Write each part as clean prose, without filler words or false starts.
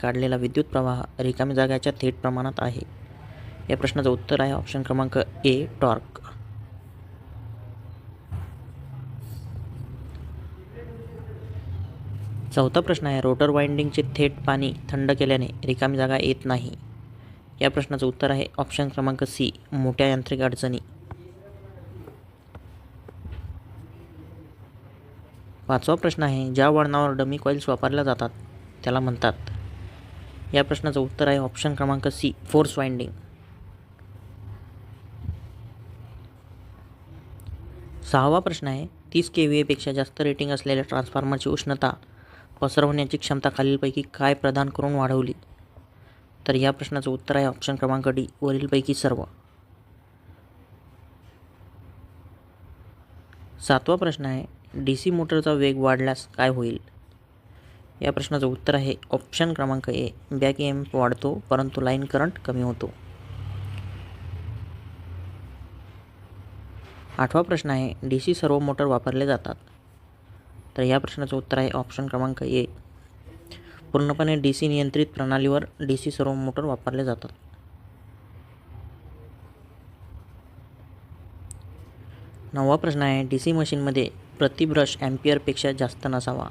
काढलेला विद्युत प्रवाह रिकाम्या जागेच्या थेट प्रमाणात आहे? या प्रश्नाचं उत्तर आहे ऑप्शन क्रमांक ए, टॉर्क. चौथा प्रश्न आहे, रोटर वाइंडिंगचे थेट पाणी थंड केल्याने रिकामी जागा येत नाही. या प्रश्नाचं उत्तर आहे ऑप्शन क्रमांक सी, मोठ्या यांत्रिक अडचणी. पाचवा प्रश्न आहे, ज्या वळणावर डमी कॉइल्स वापरल्या जातात त्याला म्हणतात. या प्रश्नाचं उत्तर आहे ऑप्शन क्रमांक सी, फोर्स वाइंडिंग. सहावा प्रश्न आहे, 30 kVA पेक्षा जास्त रेटिंग असलेल्या ट्रान्सफॉर्मरची उष्णता पसरवण्याची क्षमता खालीलपैकी काय प्रदान करून वाढवली? तर या प्रश्नाचं उत्तर आहे ऑप्शन क्रमांक डी, वरीलपैकी सर्व. सातवा प्रश्न आहे, DC मोटरचा वेग वाढल्यास काय होईल? या प्रश्नाचं उत्तर आहे ऑप्शन क्रमांक ए, बॅक EMF वाढतो परंतु लाईन करंट कमी होतो. आठवा प्रश्न आहे, DC सर्वो मोटर वापरले जातात. तर या प्रश्नाचं उत्तर आहे ऑप्शन क्रमांक ए, पूर्णपणे DC नियंत्रित प्रणालीवर DC सर्वो मोटर वापरले जातात. नववा प्रश्न आहे, DC मशीनमध्ये प्रति ब्रश ॲम्पियरपेक्षा जास्त नसावा.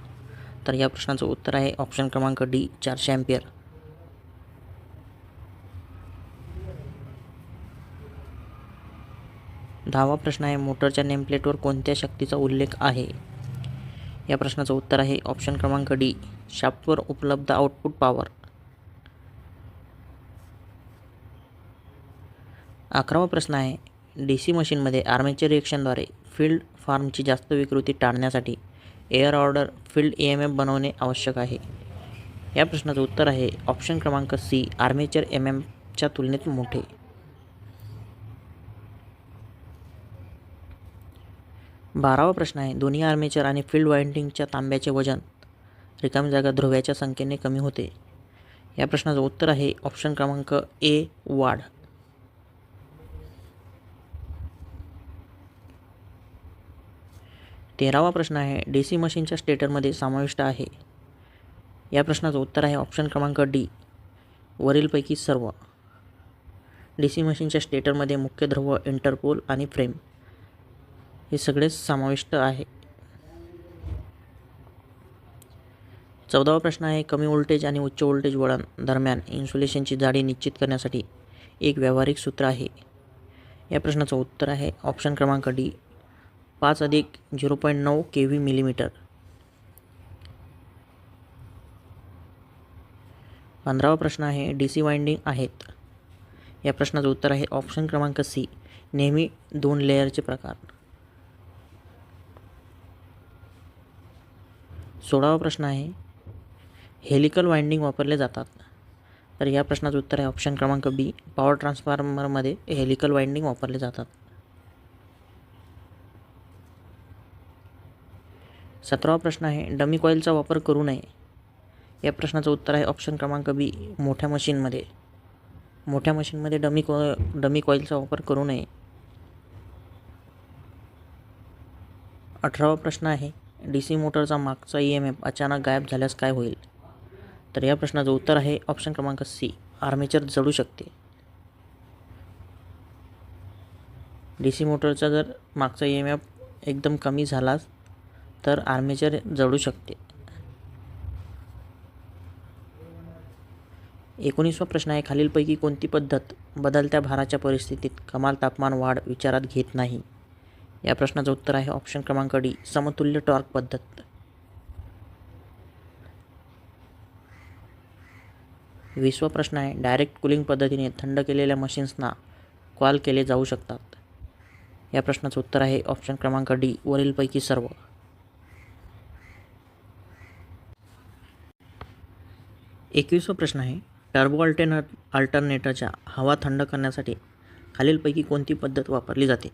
तर या प्रश्नाचं उत्तर आहे ऑप्शन क्रमांक डी, 400 ॲम्पियर. दहावा प्रश्न आहे, मोटरच्या नेमप्लेटवर कोणत्या शक्तीचा उल्लेख आहे? या प्रश्नाचं उत्तर आहे ऑप्शन क्रमांक डी, शाफ्टवर उपलब्ध आउटपुट पॉवर. 11वा प्रश्न आहे, DC मशीनमध्ये आर्मेचर रिएक्शनद्वारे फील्ड फॉर्मची जास्त विकृती टाळण्यासाठी एअर ऑर्डर फील्ड EMF बनवणे आवश्यक आहे. या प्रश्नाचं उत्तर आहे ऑप्शन क्रमांक सी, आर्मेचर EMFच्या तुलनेत मोठे. 12वा प्रश्न आहे, दोन्ही आर्मेचर आणि फील्ड वाइंडिंगच्या तांब्याचे वजन रिकामी जागा ध्रुव्याच्या संख्येने कमी होते. या प्रश्नाचं उत्तर आहे ऑप्शन क्रमांक ए, वाढ. 13वा प्रश्न आहे, DC मशीनच्या स्टेटरमध्ये समाविष्ट आहे. या प्रश्नाचं उत्तर आहे ऑप्शन क्रमांक डी, वरीलपैकी सर्व. DC मशीनच्या स्टेटरमध्ये मुख्य ध्रुव, इंटरपोल आणि फ्रेम हे सगळेच समाविष्ट आहे. 14वा प्रश्न आहे, कमी व्होल्टेज आणि उच्च व्होल्टेज वळण दरम्यान इन्सुलेशनची जाडी निश्चित करण्यासाठी एक व्यावहारिक सूत्र आहे. या प्रश्नाचं उत्तर आहे ऑप्शन क्रमांक डी, 5 अधिक 0.9 kV मिलीमीटर. 15वा प्रश्न आहे, DC वाइंडिंग आहेत. या प्रश्नाचं उत्तर आहे ऑप्शन क्रमांक सी, नेहमी 2 लेअरचे प्रकार. 16वा प्रश्न आहे, हेलिकल वाइंडिंग वापरले जातात. तर या प्रश्नाचं उत्तर आहे ऑप्शन क्रमांक बी, पॉवर ट्रान्सफॉर्मरमध्ये हेलिकल वाइंडिंग वापरले जातात. 17वा प्रश्न आहे, डमी कॉइलचा वापर करू नये. या प्रश्नाचं उत्तर आहे ऑप्शन क्रमांक बी, मोठ्या मशीनमध्ये डमी कॉइलचा वापर करू नये. 18वा प्रश्न आहे, DC मोटरचा मागचा EMF अचानक गायब झाल्यास काय होईल? तर या प्रश्नाचं उत्तर आहे ऑप्शन क्रमांक सी, आर्मेचर जळू शकते. DC मोटरचा जर मागचा EMF एकदम कमी झाला तर आर्मेचर जळू शकते. 19वा प्रश्न आहे, खालीलपैकी कोणती पद्धत बदलत्या भाराच्या परिस्थितीत कमाल तापमान वाढ विचारात घेत नाही? या प्रश्नाचं उत्तर आहे ऑप्शन क्रमांक डी, समतुल्य टॉर्क पद्धत. 20वा प्रश्न आहे, डायरेक्ट कूलिंग पद्धतीने थंड केलेल्या मशीन्सना कॉल केले जाऊ शकतात. या प्रश्नाचं उत्तर आहे ऑप्शन क्रमांक डी, वरीलपैकी सर्व. 21वा प्रश्न आहे, टर्बो अल्टरनेटरच्या हवा थंड करण्यासाठी खालीलपैकी कोणती पद्धत वापरली जाते?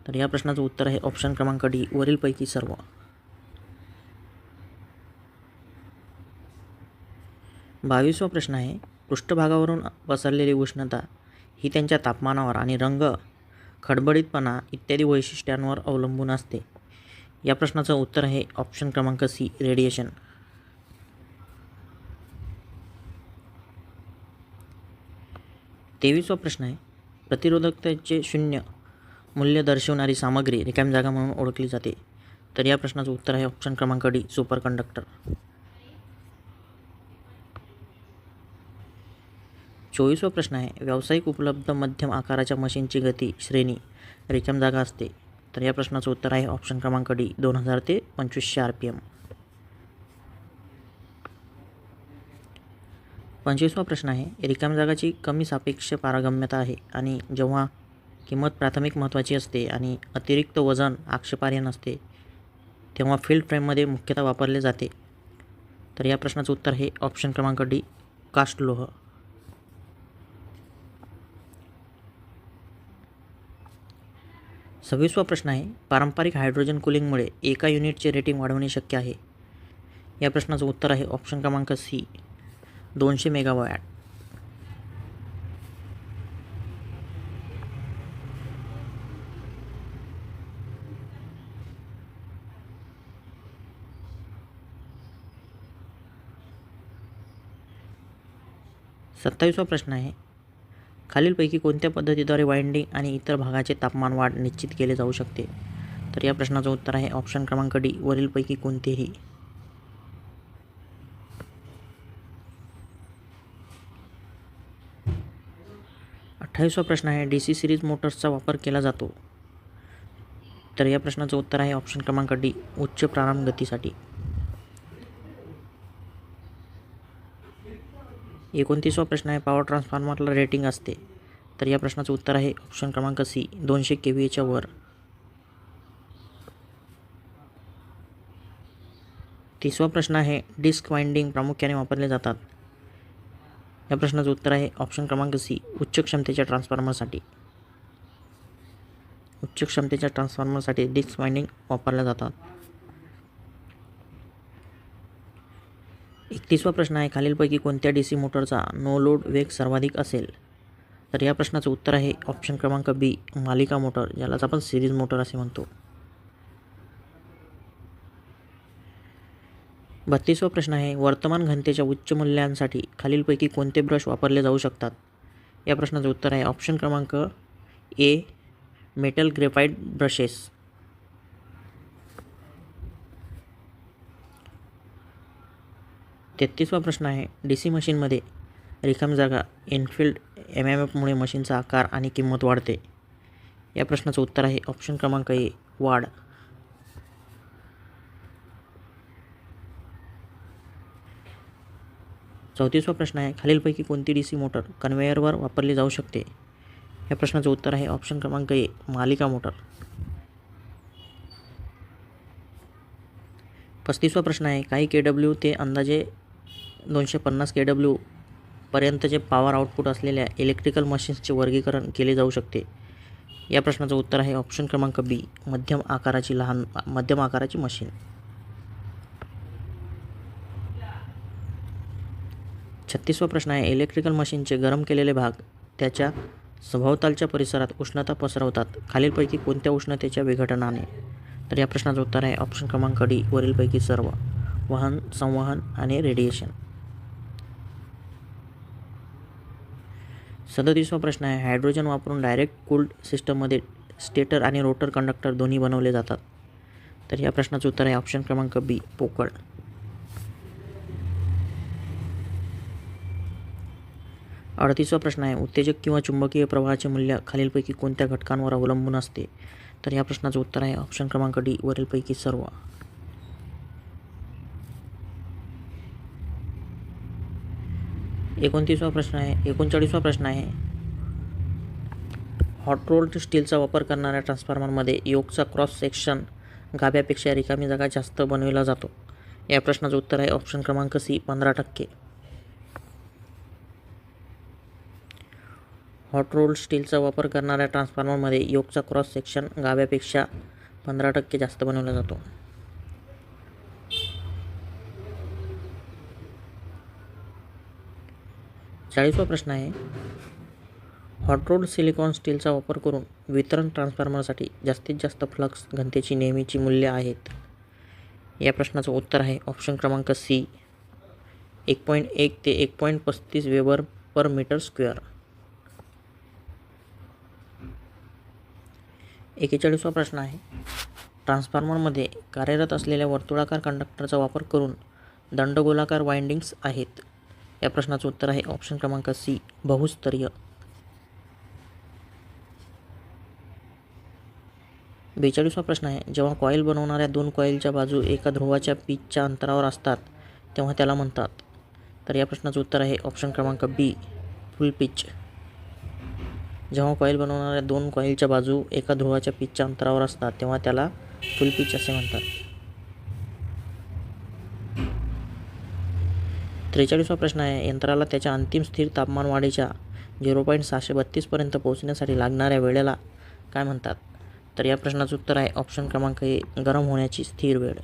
तर या प्रश्नाचं उत्तर आहे ऑप्शन क्रमांक डी, वरीलपैकी सर्व. 22वा प्रश्न आहे, पृष्ठभागावरून पसरलेली उष्णता ही त्यांच्या तापमानावर आणि रंग, खडबडीतपणा इत्यादी वैशिष्ट्यांवर अवलंबून असते. या प्रश्नाचं उत्तर आहे ऑप्शन क्रमांक सी, रेडिएशन. 23वा प्रश्न आहे, प्रतिरोधकतेचे शून्य मूल्य दर्शवणारी सामग्री रिकामी जागा म्हणून ओळखली जाते. तर या प्रश्नाचं उत्तर आहे ऑप्शन क्रमांक डी, सुपर कंडक्टर. 24वा प्रश्न आहे, व्यावसायिक उपलब्ध मध्यम आकाराच्या मशीनची गती श्रेणी रिकामी जागा असते. तर या प्रश्नाचं उत्तर आहे ऑप्शन क्रमांक डी, 2000 ते 2500 RPM. 25वा प्रश्न आहे, रिकामी जागाची कमी सापेक्ष पारगम्यता आहे आणि जेव्हा किंमत प्राथमिक महत्त्वाची असते आणि अतिरिक्त वजन आक्षेपार्ह नसते तेव्हा फील्ड फ्रेममध्ये मुख्यतः वापरले जाते. तर या प्रश्नाचं उत्तर आहे ऑप्शन क्रमांक डी, कास्ट लोह. 26वा प्रश्न आहे, पारंपरिक हायड्रोजन कूलिंगमुळे एका युनिटचे रेटिंग वाढवणे शक्य आहे. या प्रश्नाचं उत्तर आहे ऑप्शन क्रमांक सी, 200 मेगावॅट. 27वा प्रश्न आहे, खालीलपैकी कोणत्या पद्धतीद्वारे वाइंडिंग आणि इतर भागाचे तापमान वाढ निश्चित केले जाऊ शकते. तर या प्रश्नाचं उत्तर आहे ऑप्शन क्रमांक डी, वरीलपैकी कोणतेही. 28वा प्रश्न आहे, DC सिरीज मोटर्सचा वापर केला जातो. तर या प्रश्नाचं उत्तर आहे ऑप्शन क्रमांक डी, उच्च प्रारंभ गतीसाठी. 29वा प्रश्न आहे, पॉवर ट्रान्सफॉर्मरला रेटिंग असते. तर या प्रश्नाचं उत्तर आहे ऑप्शन क्रमांक सी, 200 kVA वर. 30वा प्रश्न आहे, डिस्क वाइंडिंग प्रामुख्याने वापरले जातात. या प्रश्नाचं उत्तर आहे ऑप्शन क्रमांक सी, उच्च क्षमतेच्या ट्रान्सफॉर्मरसाठी. उच्च क्षमतेच्या ट्रान्सफॉर्मरसाठी डिस्क वाइंडिंग वापरल्या जातात. 31वा प्रश्न आहे, खालीलपैकी कोणत्या DC मोटरचा नो लोड वेग सर्वाधिक असेल. तर या प्रश्नाचं उत्तर आहे ऑप्शन क्रमांक बी, मालिका मोटर, ज्यालाच आपण सिरीज मोटर असे म्हणतो. 32वा प्रश्न आहे, वर्तमान घनतेच्या उच्च मूल्यांसाठी खालीलपैकी कोणते ब्रश वापरले जाऊ शकतात. या प्रश्नाचं उत्तर आहे ऑप्शन क्रमांक ए, मेटल ग्रेफाइट ब्रशेस. 33वा प्रश्न आहे, DC मशीनमध्ये रिकामी जागा इनफिल्ड MMF मुळे मशीनचा आकार आणि किंमत वाढते. या प्रश्नाचं उत्तर आहे ऑप्शन क्रमांक ए, वाढ. 34वा प्रश्न आहे, खालीलपैकी कोणती DC मोटर कन्व्हेयरवर वापरली जाऊ शकते. या प्रश्नाचं उत्तर आहे ऑप्शन क्रमांक ए, मालिका मोटर. 35वा प्रश्न आहे, काही KW ते अंदाजे 250 KW पर्यंतचे पॉवर आउटपुट असलेल्या इलेक्ट्रिकल मशीन्सचे वर्गीकरण केले जाऊ शकते. या प्रश्नाचं उत्तर आहे ऑप्शन क्रमांक बी, मध्यम आकाराची मशीन. 36वा प्रश्न आहे, इलेक्ट्रिकल मशीनचे गरम केलेले भाग त्याच्या सभोवतालच्या परिसरात उष्णता पसरवतात. खालीलपैकी कोणत्या उष्णतेच्या विघटनाने. तर या प्रश्नाचं उत्तर आहे ऑप्शन क्रमांक डी, वरीलपैकी सर्व. वहन, संवहन आणि रेडिएशन. 37वा प्रश्न आहे, हायड्रोजन वापरून डायरेक्ट कूल्ड सिस्टममध्ये स्टेटर आणि रोटर कंडक्टर दोन्ही बनवले जातात. तर या प्रश्नाचं उत्तर आहे ऑप्शन क्रमांक बी, पोकळ. 38वा प्रश्न आहे, उत्तेजक किंवा चुंबकीय प्रवाहाचे मूल्य खालीलपैकी कोणत्या घटकांवर अवलंबून असते. तर या प्रश्नाचं उत्तर आहे ऑप्शन क्रमांक डी, वरीलपैकी सर्व. 39वा प्रश्न आहे, हॉट रोल्ड स्टीलचा वापर करणाऱ्या ट्रान्सफॉर्मरमध्ये योकचा क्रॉस सेक्शन गाभ्यापेक्षा रिकामी जागा जास्त बनविला जातो. या प्रश्नाचं उत्तर आहे ऑप्शन क्रमांक सी, 15%. हॉट रोल्ड स्टीलचा वापर करणाऱ्या ट्रान्सफॉर्मरमध्ये योकचा क्रॉस सेक्शन गाभ्यापेक्षा 15% जास्त बनवला जातो. 40वा प्रश्न आहे, हॉट रोल्ड सिलिकॉन स्टीलचा वापर करून वितरण ट्रान्सफॉर्मरसाठी जास्तीत जास्त फ्लक्स घनतेची नेहमीची मूल्ये आहेत. या प्रश्नाचं उत्तर आहे ऑप्शन क्रमांक सी, 1.1 ते 1.35 वेबर पर मीटर स्क्वेअर. 41वा प्रश्न आहे, ट्रान्सफॉर्मरमध्ये कार्यरत असलेल्या वर्तुळाकार कंडक्टरचा वापर करून दंडगोलाकार वाइंडिंग्स आहेत. या प्रश्नाचं उत्तर आहे ऑप्शन क्रमांक सी, बहुस्तरीय. 42वा प्रश्न आहे, जेव्हा कॉईल बनवणाऱ्या दोन कॉईलच्या बाजू एका ध्रुवाच्या पिचच्या अंतरावर असतात तेव्हा त्याला म्हणतात. तर या प्रश्नाचं उत्तर आहे ऑप्शन क्रमांक बी, फुल पिच. जेव्हा कॉईल बनवणाऱ्या दोन कॉईलच्या बाजू एका ध्रुवाच्या पिचच्या अंतरावर असतात तेव्हा त्याला फुल पिच असे म्हणतात. 43वा प्रश्न आहे, यंत्राला त्याच्या अंतिम स्थिर तापमान वाढीच्या 0.632 पर्यंत पोहोचण्यासाठी लागणाऱ्या वेळेला काय म्हणतात. तर या प्रश्नाचं उत्तर आहे ऑप्शन क्रमांक ए, गरम होण्याची स्थिर वेळ.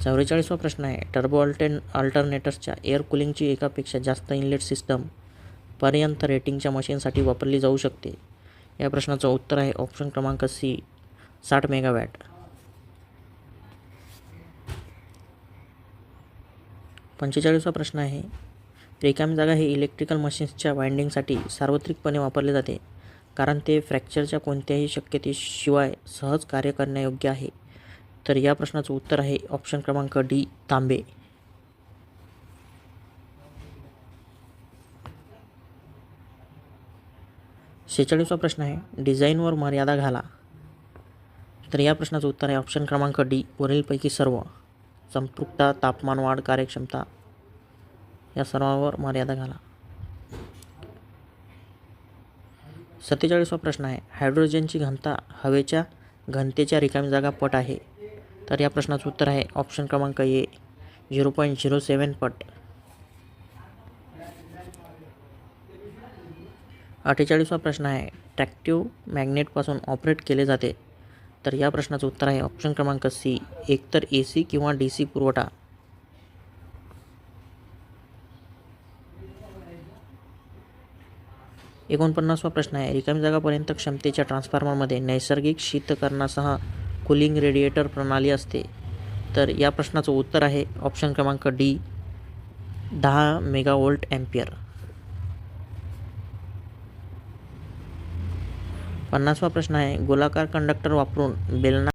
44वा प्रश्न आहे, टर्बो अल्टरनेटर्सच्या एअर कूलिंगची एकापेक्षा जास्त इनलेट सिस्टम पर्यंत रेटिंगच्या मशीनसाठी वापरली जाऊ शकते. या प्रश्नाचं उत्तर आहे ऑप्शन क्रमांक सी, 60 मेगावॅट. 45वा प्रश्न आहे, रिकामी जागा हे इलेक्ट्रिकल मशीन्सच्या वाइंडिंगसाठी सार्वत्रिकपणे वापरले जाते कारण ते फ्रॅक्चरच्या कोणत्याही शक्यतेशिवाय सहज कार्य करण्यायोग्य आहे. तर या प्रश्नाचं उत्तर आहे ऑप्शन क्रमांक डी, तांबे. 46वा प्रश्न आहे, डिझाईनवर मर्यादा घाला. तर या प्रश्नाचं उत्तर आहे ऑप्शन क्रमांक डी, वरीलपैकी सर्व. संपृक्तता, तापमान वाढ, कार्यक्षमता या सर्वांवर मर्यादा घाला. 47वा प्रश्न आहे, हायड्रोजनची घनता हवेच्या घनतेच्या रिकामी जागा पट आहे. तर या प्रश्नाचं उत्तर आहे ऑप्शन क्रमांक ए, 0.07 पट. 48वा प्रश्न आहे, ट्रॅक्टिव्ह मॅग्नेटपासून ऑपरेट केले जाते. तर या प्रश्नाचं उत्तर आहे ऑप्शन क्रमांक सी, एकतर AC किंवा DC पुरवठा. 49वा प्रश्न आहे, रिकामी जागापर्यंत क्षमतेच्या ट्रान्सफॉर्मरमध्ये नैसर्गिक शीतकरणासह कूलिंग रेडिएटर प्रणाली असते. तर या प्रश्नाचं उत्तर आहे ऑप्शन क्रमांक डी, 10 मेगावोल्ट अँपिअर. 50वा प्रश्न आहे, गोलाकार कंडक्टर वापरून बेलना